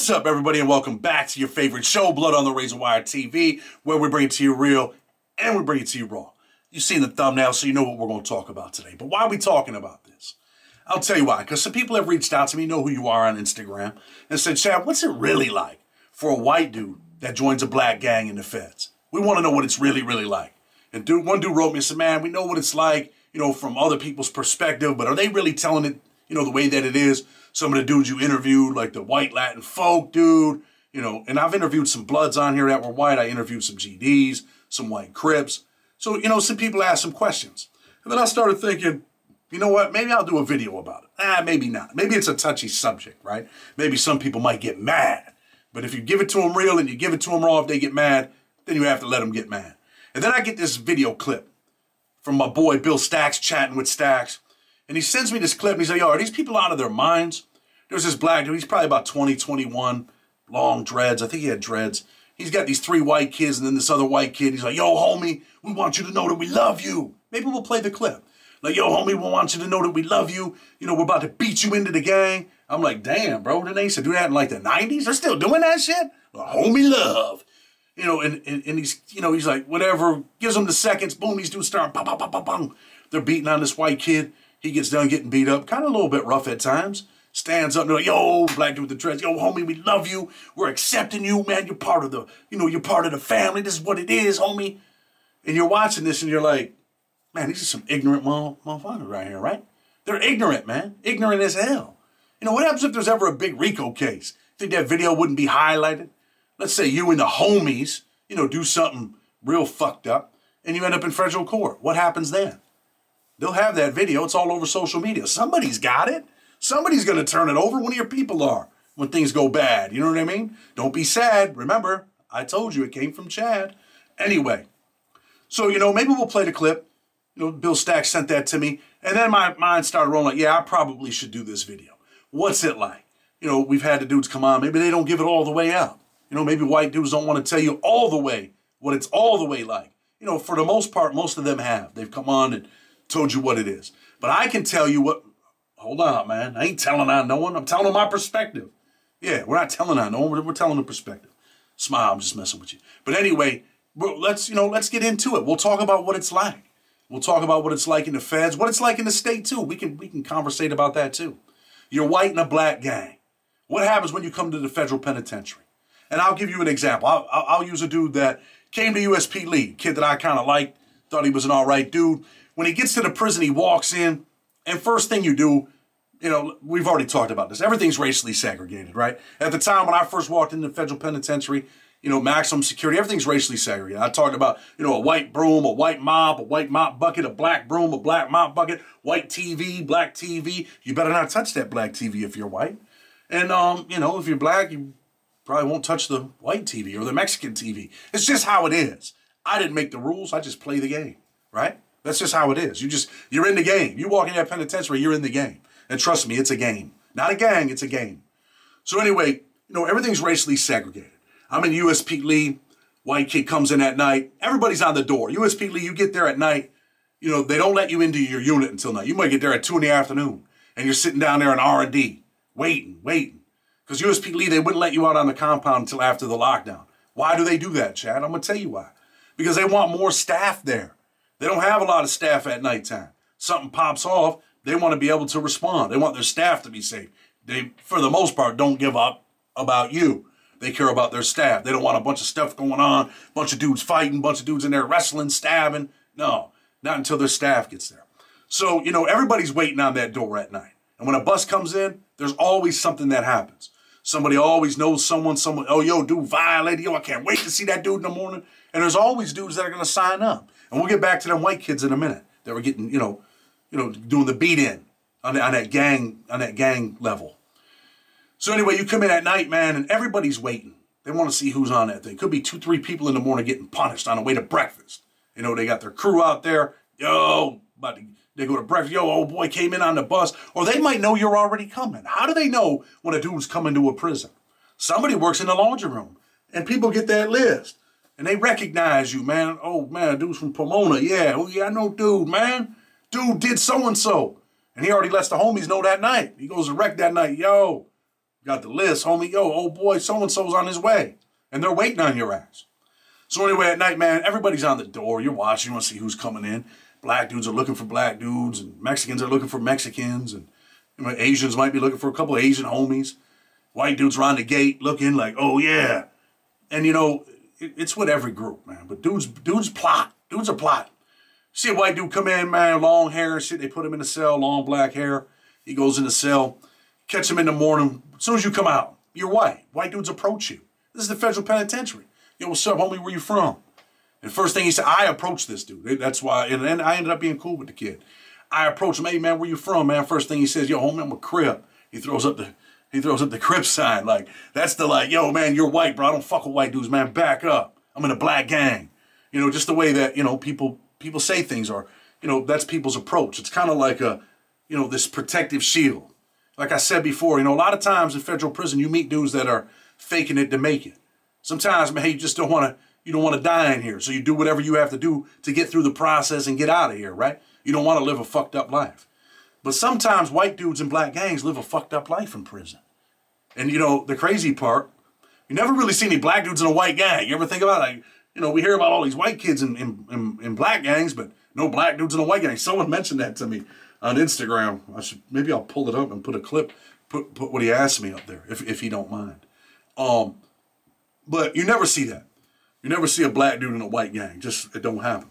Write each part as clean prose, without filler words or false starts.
What's up, everybody, and welcome back to your favorite show, Blood on the Razor Wire TV, where we bring it to you real and we bring it to you raw. You've seen the thumbnail, so you know what we're going to talk about today. But why are we talking about this? I'll tell you why. Because some people have reached out to me, know who you are on Instagram, and said, Chad, what's it really like for a white dude that joins a black gang in the feds? We want to know what it's really like. And one dude wrote me and said, man, we know what it's like, from other people's perspective, but are they really telling it, the way that it is? Some of the dudes you interviewed, like the white Latin folk dude, and I've interviewed some Bloods on here that were white. I interviewed some GDs, some white Crips. So, some people asked some questions. And then I started thinking, you know what, maybe I'll do a video about it. Maybe not. Maybe it's a touchy subject, right? Maybe some people might get mad. But if you give it to them real and you give it to them raw, if they get mad, then you have to let them get mad. And then I get this video clip from my boy Bill Stacks, chatting with Stacks. And he sends me this clip and he's like, yo, are these people out of their minds? There's this black dude, he's probably about 20, 21, long dreads. I think he had dreads. He's got these 3 white kids and then this other white kid. He's like, yo, homie, we want you to know that we love you. Maybe we'll play the clip. Like, yo, homie, we want you to know that we love you. We're about to beat you into the gang. I'm like, damn, bro, didn't they used to do that in like the 90s? They're still doing that shit? Well, homie love. And he's, he's like, whatever, gives them the seconds, boom, these dudes start, bang, bang, bang, bang, bang. They're beating on this white kid. He gets done getting beat up, kind of a little bit rough at times. Stands up and they're like, yo, black dude with the dreads, yo, homie, we love you. We're accepting you, man. You're part of the, you're part of the family. This is what it is, homie. And you're watching this and you're like, man, these are some ignorant motherfuckers right here, right? They're ignorant, man. Ignorant as hell. What happens if there's ever a big RICO case? Think that video wouldn't be highlighted? Let's say you and the homies, do something real fucked up and you end up in federal court. What happens then? They'll have that video. It's all over social media. Somebody's got it. Somebody's going to turn it over. One of your people are when things go bad. You know what I mean? Don't be sad. Remember, I told you it came from Chad. Anyway, so, maybe we'll play the clip. Bill Stacks sent that to me. And then my mind started rolling like, yeah, I probably should do this video. What's it like? We've had the dudes come on. Maybe they don't give it all the way up. Maybe white dudes don't want to tell you all the way what it's all the way like. For the most part, most of them have. They've come on and told you what it is. But I can tell you what, hold on, man. I ain't telling on no one. I'm telling my perspective. Yeah, we're not telling on no one. We're telling the perspective. Smile, I'm just messing with you. But anyway, let's get into it. We'll talk about what it's like. We'll talk about what it's like in the feds, what it's like in the state too. We can conversate about that too. You're white in a black gang. What happens when you come to the federal penitentiary? And I'll give you an example. I'll use a dude that came to USP Lee, kid that I kind of liked, thought he was an all right dude. When he gets to the prison, he walks in, and first thing you do, we've already talked about this. Everything's racially segregated, right? At the time when I first walked into the federal penitentiary, maximum security, everything's racially segregated. I talked about, a white broom, a white mop bucket, a black broom, a black mop bucket, white TV, black TV. You better not touch that black TV if you're white. And, if you're black, you probably won't touch the white TV or the Mexican TV. It's just how it is. I didn't make the rules. I just play the game, right? That's just how it is. You're in the game. You walk in that penitentiary, you're in the game. And trust me, it's a game. Not a gang, it's a game. So anyway, everything's racially segregated. I'm in USP Lee. White kid comes in at night. Everybody's on the door. USP Lee, you get there at night. They don't let you into your unit until night. You might get there at 2 in the afternoon. And you're sitting down there in R&D, waiting. Because USP Lee, they wouldn't let you out on the compound until after the lockdown. Why do they do that, Chad? I'm going to tell you why. Because they want more staff there. They don't have a lot of staff at nighttime. Something pops off, they want to be able to respond. They want their staff to be safe. They, for the most part, don't give up about you. They care about their staff. They don't want a bunch of stuff going on, bunch of dudes fighting, bunch of dudes in there wrestling, stabbing. No, not until their staff gets there. So, everybody's waiting on that door at night. And when a bus comes in, there's always something that happens. Somebody always knows someone, oh, yo, dude violated, yo, I can't wait to see that dude in the morning. And there's always dudes that are going to sign up. And we'll get back to them white kids in a minute that were getting, doing the beat in on that gang level. So anyway, you come in at night, man, and everybody's waiting. They want to see who's on that thing. Could be 2, 3 people in the morning getting punished on the way to breakfast. They got their crew out there. Yo, they go to breakfast. Yo, old boy came in on the bus. Or they might know you're already coming. How do they know when a dude's coming to a prison? Somebody works in the laundry room, and people get that list. And they recognize you, man. Oh, man, dude's from Pomona. Yeah, oh, yeah, I know dude, man. Dude did so-and-so. And he already lets the homies know that night. He goes to rec that night. Yo, got the list, homie, yo, old boy, so-and-so's on his way. And they're waiting on your ass. So anyway, at night, man, everybody's on the door. You're watching, you want to see who's coming in. Black dudes are looking for black dudes, and Mexicans are looking for Mexicans, and Asians might be looking for a couple of Asian homies. White dudes are on the gate looking like, oh yeah. And it's with every group, man. But dudes plot. Dudes are plotting. See a white dude come in, man, long hair and shit. They put him in the cell, long black hair. He goes in the cell. Catch him in the morning. As soon as you come out, you're white. White dudes approach you. This is the federal penitentiary. Yo, what's up, homie? Where you from? And first thing he said, I approached this dude. That's why, and then I ended up being cool with the kid. I approached him, hey man, where you from, man? First thing he says, yo, homie, I'm a Crip. He throws up the Crip sign. Like, that's the like, yo, man, you're white, bro. I don't fuck with white dudes, man. Back up. I'm in a black gang. Just the way that, people say things are, that's people's approach. It's kind of like this protective shield. Like I said before, a lot of times in federal prison, you meet dudes that are faking it to make it. Sometimes, man, you just don't want to die in here. So you do whatever you have to do to get through the process and get out of here, right? You don't want to live a fucked up life. But sometimes white dudes in black gangs live a fucked up life in prison. And, the crazy part, you never really see any black dudes in a white gang. You ever think about it? Like, we hear about all these white kids in black gangs, but no black dudes in a white gang. Someone mentioned that to me on Instagram. Maybe I'll pull it up and put a clip, put what he asked me up there, if he don't mind. But you never see that. You never see a black dude in a white gang. Just, it don't happen.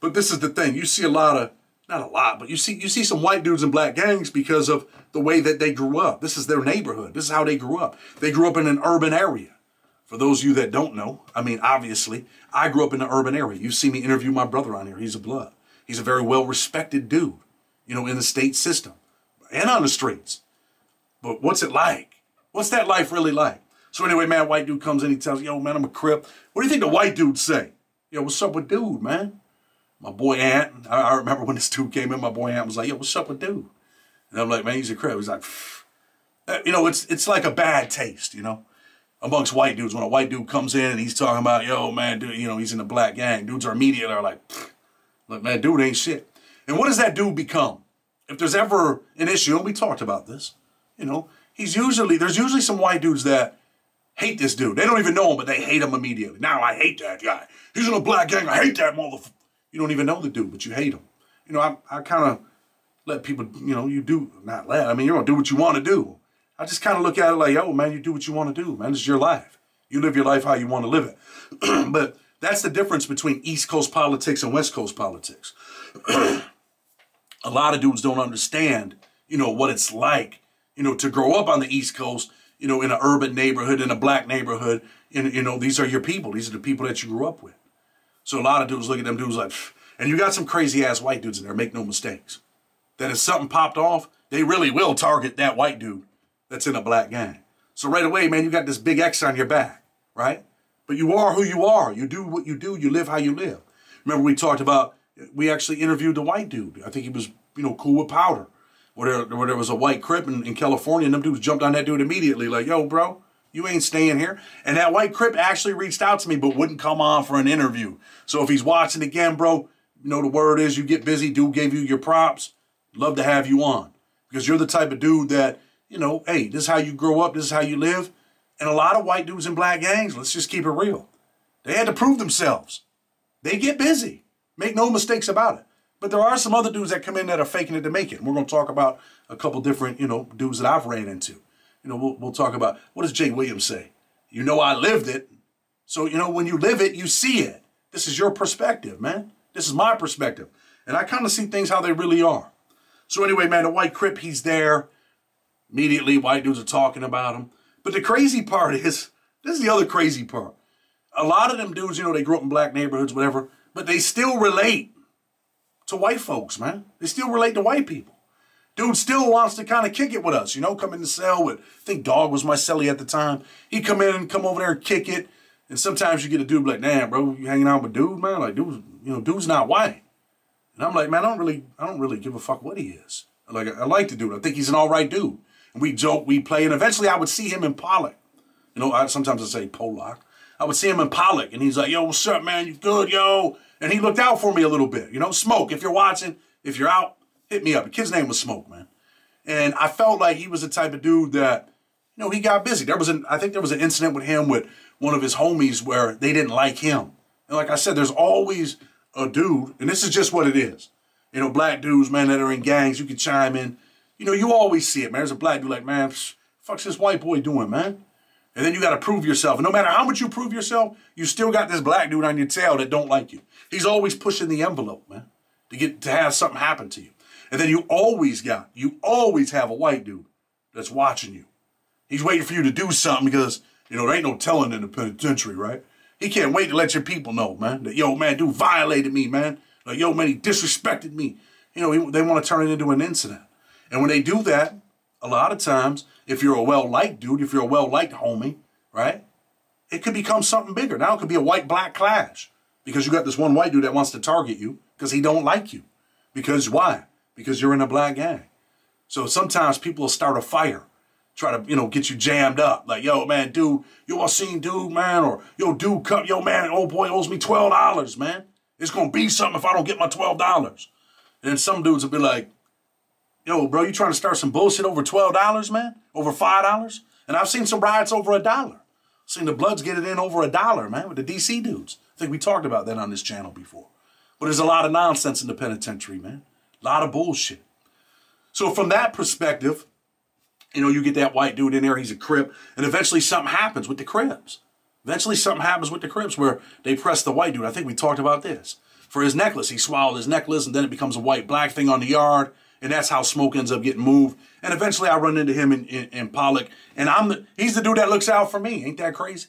But this is the thing. You see not a lot, but you see some white dudes in black gangs because of the way that they grew up. This is their neighborhood. This is how they grew up. They grew up in an urban area. For those of you that don't know, obviously, I grew up in an urban area. You see me interview my brother on here. He's a blood. He's a very well-respected dude, in the state system and on the streets. But what's it like? What's that life really like? So anyway, man, white dude comes in, he tells you, yo, man, I'm a Crip. What do you think the white dudes say? Yo, what's up with dude, man? My boy Ant, I remember when this dude came in, my boy Ant was like, yo, what's up with dude? And I'm like, man, he's a Crip. He's like, pfft. It's like a bad taste, amongst white dudes. When a white dude comes in and he's talking about, yo, man, dude, he's in a black gang. Dudes are immediately like, pfft. Look, man, dude ain't shit. And what does that dude become? If there's ever an issue, and we talked about this, there's usually some white dudes that hate this dude. They don't even know him, but they hate him immediately. Now I hate that guy. He's in a black gang. I hate that motherfucker. You don't even know the dude, but you hate him. I kind of let people, you do, not let, you're going to do what you want to do. I just kind of look at it like, yo, man, you do what you want to do, man. This is your life. You live your life how you want to live it. But that's the difference between East Coast politics and West Coast politics. A lot of dudes don't understand, what it's like, to grow up on the East Coast, in an urban neighborhood, in a black neighborhood. And, these are your people. These are the people that you grew up with. So a lot of dudes look at them dudes like, pfft. And you got some crazy ass white dudes in there, make no mistakes. That if something popped off, they really will target that white dude that's in a black gang. So right away, man, you got this big X on your back, right? But you are who you are. You do what you do. You live how you live. Remember we talked about, we actually interviewed the white dude. I think he was, cool with powder. Where there was a white Crip in California, and them dudes jumped on that dude immediately like, yo, bro, you ain't staying here. And that white Crip actually reached out to me, but wouldn't come on for an interview. So if he's watching again, bro, the word is you get busy. Dude gave you your props. Love to have you on. Because you're the type of dude that, hey, this is how you grow up. This is how you live. And a lot of white dudes in black gangs, let's just keep it real. They had to prove themselves. They get busy. Make no mistakes about it. But there are some other dudes that come in that are faking it to make it. And we're going to talk about a couple different, dudes that I've ran into. We'll talk about, what does Jay Williams say? I lived it. So, when you live it, you see it. This is your perspective, man. This is my perspective. And I kind of see things how they really are. So anyway, man, the white Crip, he's there. Immediately, white dudes are talking about him. But the crazy part is, this is the other crazy part. A lot of them dudes, they grew up in black neighborhoods, whatever, but they still relate to white folks, man. They still relate to white people. Dude still wants to kind of kick it with us, come in the cell with, I think Dog was my cellie at the time. He'd come in and come over there and kick it. And sometimes you get a dude like, damn, bro, you hanging out with dude, man? Like, dude's not white. And I'm like, man, I don't really give a fuck what he is. Like, I like the dude. I think he's an all right dude. And we joke, we play, and eventually I would see him in Pollock. Sometimes I say Pollock. I would see him in Pollock, and he's like, yo, what's up, man? You good, yo? And he looked out for me a little bit. Smoke, if you're watching, if you're out, hit me up. The kid's name was Smoke, man. And I felt like he was the type of dude that, You know, he got busy. I think there was an incident with him with one of his homies where they didn't like him. And like I said, there's always a dude, and this is just what it is. You know, black dudes, man, that are in gangs, you can chime in. You know, you always see it, man. There's a black dude like, man, fuck's this white boy doing, man? And then you got to prove yourself. And no matter how much you prove yourself, you still got this black dude on your tail that don't like you. He's always pushing the envelope, man, to have something happen to you. And then you always have a white dude that's watching you. He's waiting for you to do something because, you know, there ain't no telling in the penitentiary, right? He can't wait to let your people know, man, that, yo, man, dude violated me, man. Like, yo, man, he disrespected me. You know, they want to turn it into an incident. And when they do that, a lot of times, if you're a well-liked dude, if you're a well-liked homie, right, it could become something bigger. Now it could be a white-black clash because you got this one white dude that wants to target you because he don't like you. Because why? Because you're in a black gang. So sometimes people will start a fire, try to, you know, get you jammed up. Like, yo, man, dude, you all seen dude, man? Or, yo, dude, yo, man, old boy owes me $12, man. It's going to be something if I don't get my $12. And then some dudes will be like, yo, bro, you trying to start some bullshit over $12, man? Over $5? And I've seen some riots over $1. Seen the Bloods get it in over $1, man, with the DC dudes. I think we talked about that on this channel before. But there's a lot of nonsense in the penitentiary, man. A lot of bullshit. So from that perspective, you know, you get that white dude in there, he's a Crip, and eventually something happens with the Crips. Eventually something happens with the Crips where they press the white dude. I think we talked about this. For his necklace, he swallowed his necklace, and then it becomes a white-black thing on the yard, and that's how smoke ends up getting moved. And eventually I run into him in Pollock, and he's the dude that looks out for me. Ain't that crazy?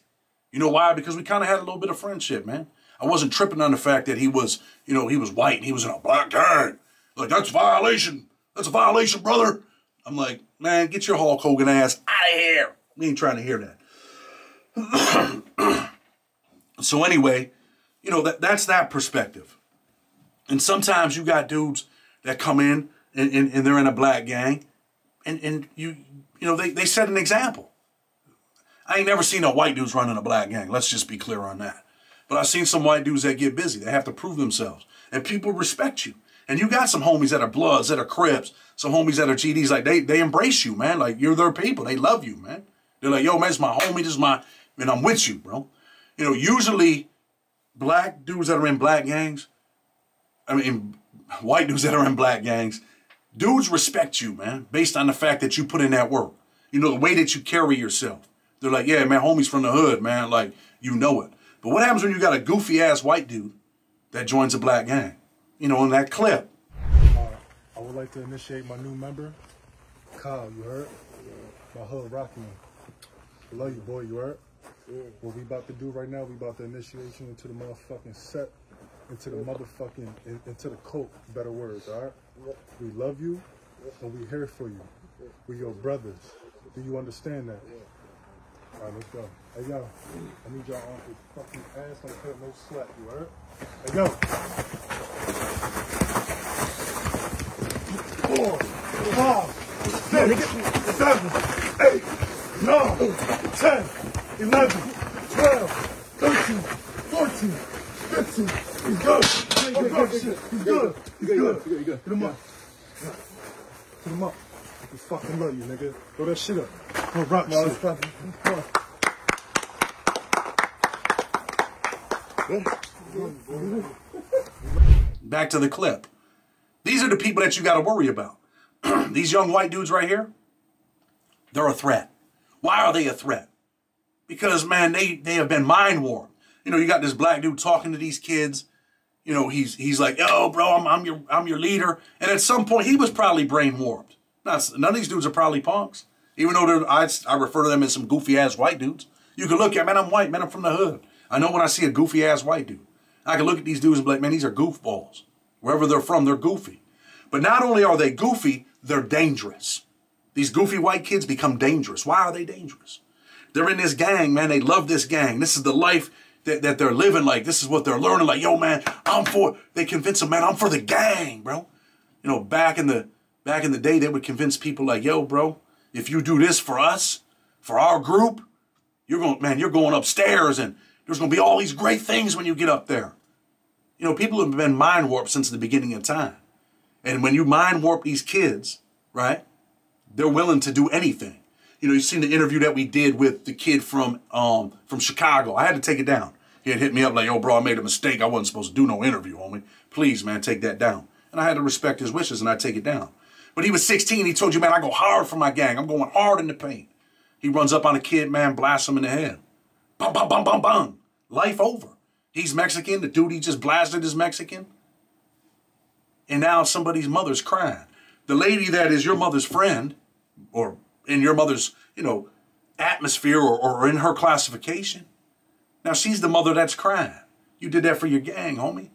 You know why? Because we kind of had a little bit of friendship, man. I wasn't tripping on the fact that he was, you know, he was white and he was in a black gang. Like, that's a violation. That's a violation, brother. I'm like, man, get your Hulk Hogan ass out of here. We ain't trying to hear that. So anyway, you know, that's that perspective. And sometimes you got dudes that come in and they're in a black gang and you know, they set an example. I ain't never seen no white dudes running a black gang. Let's just be clear on that. But I've seen some white dudes that get busy. They have to prove themselves. And people respect you. And you got some homies that are Bloods, that are Crips, some homies that are GDs. Like, they embrace you, man. Like, you're their people. They love you, man. They're like, yo, man, it's my homie. This is my, and I'm with you, bro. You know, usually black dudes that are in black gangs, white dudes that are in black gangs, dudes respect you, man, based on the fact that you put in that work. You know, the way that you carry yourself. They're like, yeah, man, homies from the hood, man. Like, you know it. But what happens when you got a goofy-ass white dude that joins a black gang? You know, in that clip. I would like to initiate my new member, Kyle, you heard? My hood rocking. I love you, boy, you heard? What we about to do right now, we about to initiate you into the motherfucking set, into the motherfucking, into the cult, better words, all right? We love you, and we here for you. We're your brothers. Do you understand that? All right, let's go. Hey, yo, I need y'all on his fucking ass, don't cut no slack, you heard? Hey, yo. 4, 5, 6, 7, 8, 9, 10, 11, 12, 13, 14, 15. He's good. Oh, God, shit. He's good. He's good. Get him up. Get him up. We fucking love you, nigga. Throw that shit up. Go rock shit. Come on. Back to the clip. These are the people that you got to worry about. These young white dudes right here, they're a threat. Why are they a threat? Because, man, they have been mind warped. You know, you got this black dude talking to these kids. You know, he's like, yo, bro, I'm your leader. And at some point, he was probably brain warped. None of these dudes are probably punks. Even though I refer to them as some goofy-ass white dudes. You can look at, man, I'm white, man, I'm from the hood. I know when I see a goofy-ass white dude. I can look at these dudes and be like, man, these are goofballs. Wherever they're from, they're goofy. But not only are they goofy, they're dangerous. These goofy white kids become dangerous. Why are they dangerous? They're in this gang, man. They love this gang. This is the life that they're living like. This is what they're learning. Like, yo, man, they convince them, man, I'm for the gang, bro. You know, back in the day, they would convince people like, yo, bro, if you do this for us, for our group, you're going upstairs and there's going to be all these great things when you get up there. You know, people have been mind warped since the beginning of time. And when you mind warp these kids, right, they're willing to do anything. you've seen the interview that we did with the kid from Chicago. I had to take it down. He had hit me up like, yo, bro, I made a mistake. I wasn't supposed to do no interview, homie. Please, man, take that down. And I had to respect his wishes, and I take it down. But he was 16. He told you, man, I go hard for my gang. I'm going hard in the paint. He runs up on a kid, man, blasts him in the head. Bum, bum, bum, bum, bum. Life over. He's Mexican. The dude he just blasted is Mexican. And now somebody's mother's crying. The lady that is your mother's friend, or in your mother's, atmosphere or in her classification, now she's the mother that's crying. You did that for your gang, homie.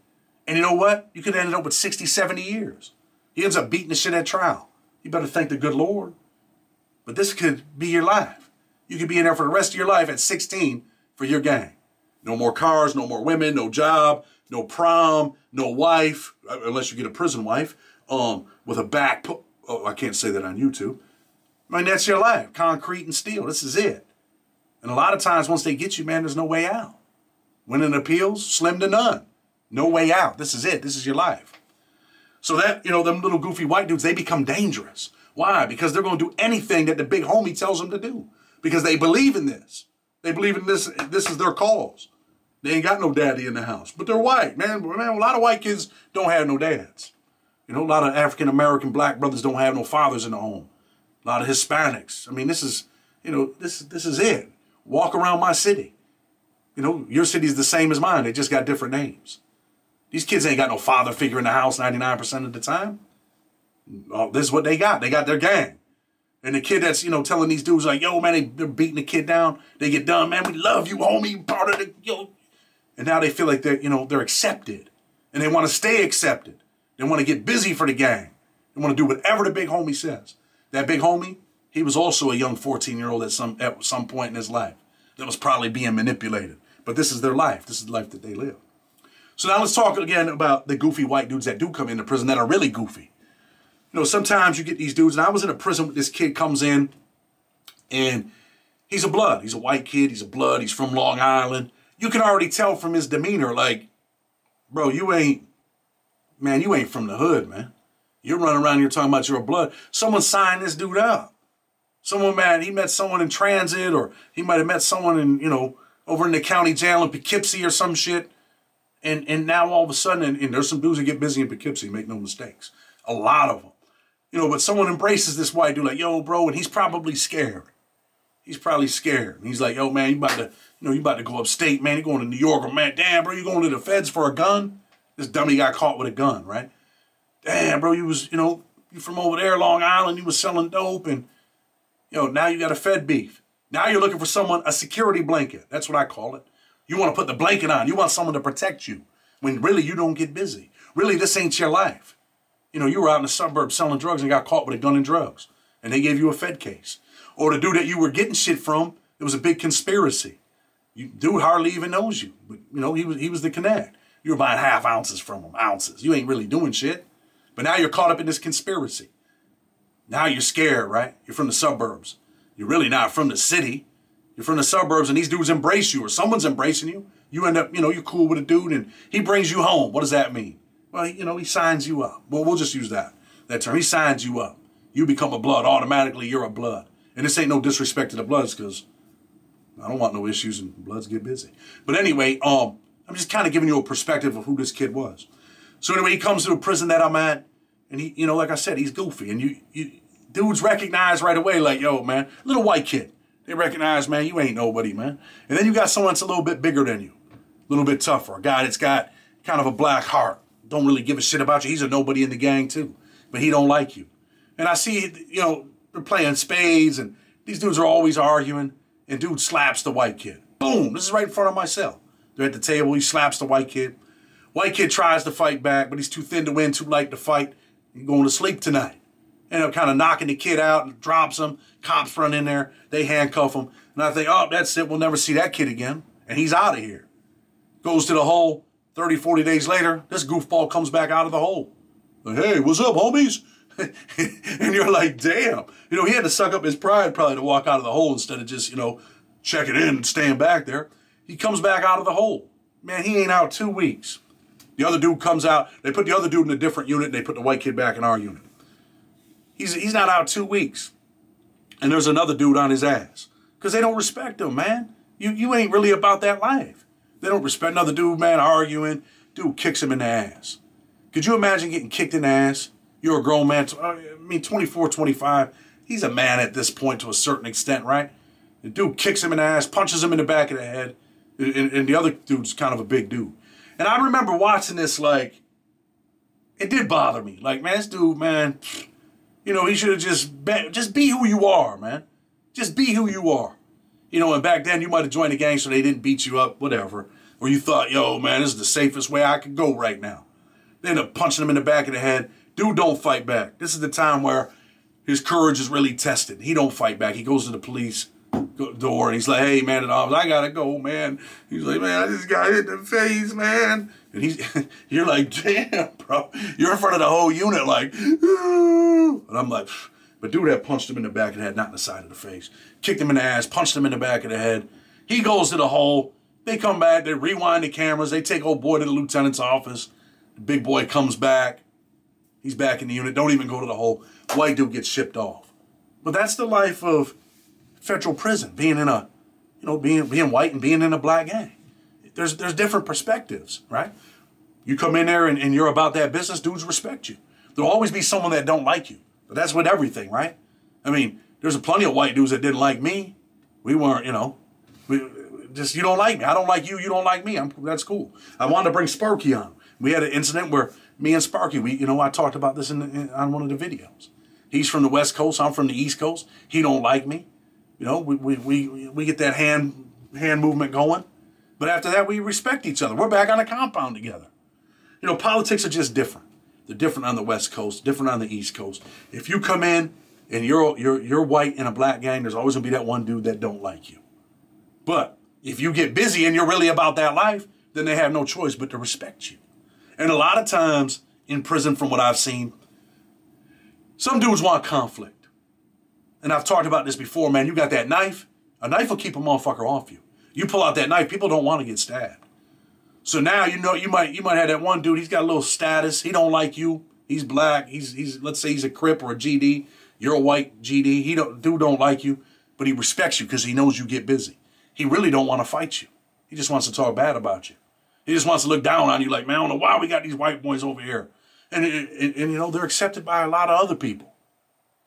And you know what? You could have ended up with 60, 70 years. He ends up beating the shit at trial. You better thank the good Lord. But this could be your life. You could be in there for the rest of your life at 16 for your gang. No more cars, no more women, no job, no prom, no wife, unless you get a prison wife, with a back. Oh, I can't say that on YouTube. I mean, that's your life. Concrete and steel. This is it. And a lot of times, once they get you, man, there's no way out. Winning appeals, slim to none. No way out. This is it. This is your life. So that, them little goofy white dudes, they become dangerous. Why? Because they're going to do anything that the big homie tells them to do. Because they believe in this. They believe in this. This is their cause. They ain't got no daddy in the house. But they're white, man. A lot of white kids don't have no dads. A lot of African-American black brothers don't have no fathers in the home. A lot of Hispanics. I mean, this is, this is it. Walk around my city. Your city's the same as mine. They just got different names. These kids ain't got no father figure in the house 99% of the time. Oh, this is what they got. They got their gang. And the kid that's, telling these dudes like, yo, man, they're beating the kid down. They get done, man, we love you, homie, part of the, And now they feel like they're, they're accepted. And they want to stay accepted. They want to get busy for the gang. They want to do whatever the big homie says. That big homie, he was also a young 14-year-old at some point in his life that was probably being manipulated. But this is their life. This is the life that they live. So now let's talk again about the goofy white dudes that do come into prison that are really goofy. Sometimes you get these dudes, and I was in a prison with this kid comes in, and he's a blood. He's a white kid. He's a blood. He's from Long Island. You can already tell from his demeanor, like, bro, you ain't from the hood, man. You're running around here talking about you're a blood. Someone signed this dude up. Someone, man, he met someone in transit, or he might have met someone in, over in the county jail in Poughkeepsie or some shit. And now all of a sudden, and there's some dudes that get busy in Poughkeepsie, make no mistakes. A lot of them. But someone embraces this white dude like, yo, bro, and he's probably scared. He's probably scared. And he's like, yo, man, you about to go upstate, man. You're going to New York, or man, damn, bro, you going to the feds for a gun? This dummy got caught with a gun, right? Damn, bro, you was, you from over there, Long Island, you was selling dope, and, now you got a Fed beef. Now you're looking for a security blanket. That's what I call it. You want to put the blanket on. You want someone to protect you when really you don't get busy. Really, this ain't your life. You were out in the suburbs selling drugs and got caught with a gun and drugs, and they gave you a Fed case. Or the dude that you were getting shit from, it was a big conspiracy. Dude hardly even knows you, but he was the connect. You were buying half ounces from him, ounces. You ain't really doing shit, but now you're caught up in this conspiracy. Now you're scared, right? You're from the suburbs. You're really not from the city. You're from the suburbs, and these dudes embrace you, or someone's embracing you. You end up, you're cool with a dude, and he brings you home. What does that mean? Well, he signs you up. Well, we'll just use that term. He signs you up. You become a blood. Automatically, you're a blood. And this ain't no disrespect to the bloods, because I don't want no issues, and bloods get busy. But anyway, I'm just kind of giving you a perspective of who this kid was. So anyway, he comes to the prison that I'm at, and he, like I said, he's goofy. And you dudes recognize right away, like, yo, man, little white kid. They recognize, man, you ain't nobody, man. And then you got someone that's a little bit bigger than you, a little bit tougher, a guy that's got kind of a black heart, don't really give a shit about you. He's a nobody in the gang too, but he don't like you. And I see, they're playing spades, and these dudes are always arguing, and dude slaps the white kid. Boom, this is right in front of my cell. They're at the table, he slaps the white kid. White kid tries to fight back, but he's too thin to win, too light to fight. He's going to sleep tonight. End up kind of knocking the kid out and drops him. Cops run in there. They handcuff him. And I think, oh, that's it. We'll never see that kid again. And he's out of here. Goes to the hole. 30, 40 days later, this goofball comes back out of the hole. Like, hey, what's up, homies? And you're like, damn. He had to suck up his pride probably to walk out of the hole instead of just, checking in and staying back there. He comes back out of the hole. Man, he ain't out 2 weeks. The other dude comes out. They put the other dude in a different unit, and they put the white kid back in our unit. He's not out 2 weeks. and there's another dude on his ass. Because they don't respect him, man. You ain't really about that life. They don't respect another dude, man, arguing. Dude kicks him in the ass. Could you imagine getting kicked in the ass? You're a grown man. 24, 25. He's a man at this point to a certain extent, right? The dude kicks him in the ass, punches him in the back of the head, and the other dude's kind of a big dude. And I remember watching this, like, it did bother me. Like, man, this dude, man, you know, he should have just be who you are, man. Just be who you are. You know, and back then you might have joined the gang so they didn't beat you up, whatever. Or you thought, yo, man, this is the safest way I could go right now. They end up punching him in the back of the head. Dude don't fight back. This is the time where his courage is really tested. He don't fight back. He goes to the police door and he's like, hey, man, I gotta go, man. He's like, man, I just got hit in the face, man. And you're like, damn, bro. You're in front of the whole unit like, ooh. And I'm like, but dude had punched him in the back of the head, not in the side of the face. Kicked him in the ass, punched him in the back of the head. He goes to the hole. They come back, they rewind the cameras. They take old boy to the lieutenant's office. The big boy comes back. He's back in the unit. Don't even go to the hole. White dude gets shipped off. But that's the life of federal prison, being in a, you know, being white and being in a black gang. There's different perspectives, right? You come in there and you're about that business, dudes respect you. There'll always be someone that don't like you. But that's with everything, right? I mean, there's plenty of white dudes that didn't like me. We weren't, you know, you don't like me. I don't like you. You don't like me. That's cool. I wanted to bring Sparky on. We had an incident where me and Sparky, I talked about this on one of the videos. He's from the West Coast. I'm from the East Coast. He don't like me. You know, we get that hand movement going. But after that, we respect each other. We're back on the compound together. You know, politics are just different. They're different on the West Coast, different on the East Coast. If you come in and you're white in a black gang, there's always gonna be that one dude that don't like you. But if you get busy and you're really about that life, then they have no choice but to respect you. And a lot of times in prison, from what I've seen, some dudes want conflict. And I've talked about this before, man. You got that knife. A knife will keep a motherfucker off you. You pull out that knife, people don't want to get stabbed. So now, you know, you might have that one dude, he's got a little status. He don't like you. He's black. He's let's say he's a Crip or a GD. You're a white GD. Dude don't like you, but he respects you because he knows you get busy. He really don't want to fight you. He just wants to talk bad about you. He just wants to look down on you like, man, I don't know why we got these white boys over here. And you know, they're accepted by a lot of other people.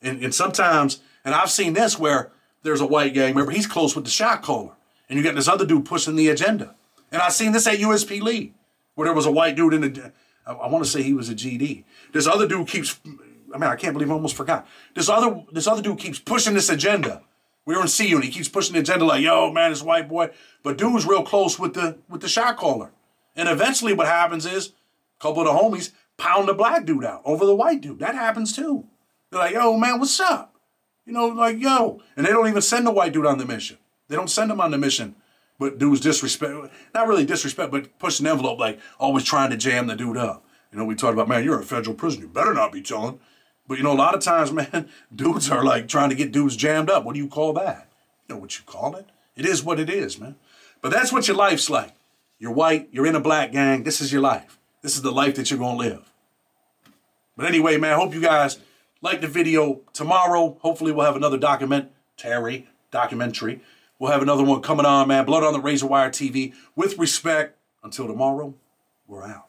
And sometimes, and I've seen this where there's a white gang member, he's close with the shot caller. And you got this other dude pushing the agenda. And I've seen this at USP Lee, where there was a white dude in the, I want to say he was a GD. This other dude keeps, I can't believe I almost forgot. This other dude keeps pushing this agenda. We were in C Unit. He keeps pushing the agenda like, yo, man, this white boy. But dude's real close with the shot caller. And eventually what happens is a couple of the homies pound the black dude out over the white dude. That happens too. They're like, yo, man, what's up? You know, like, yo. And they don't even send the white dude on the mission. They don't send him on the mission. But dudes disrespect, not really disrespect, but push an envelope, like always trying to jam the dude up. You know, we talked about, man, you're a federal prison. You better not be telling. But, you know, a lot of times, man, dudes are like trying to get dudes jammed up. What do you call that? You know what you call it? It is what it is, man. But that's what your life's like. You're white. You're in a black gang. This is your life. This is the life that you're going to live. But anyway, man, I hope you guys like the video. Tomorrow, hopefully we'll have another documentary. We'll have another one coming on, man. Blood on the Razor Wire TV. With respect, until tomorrow, we're out.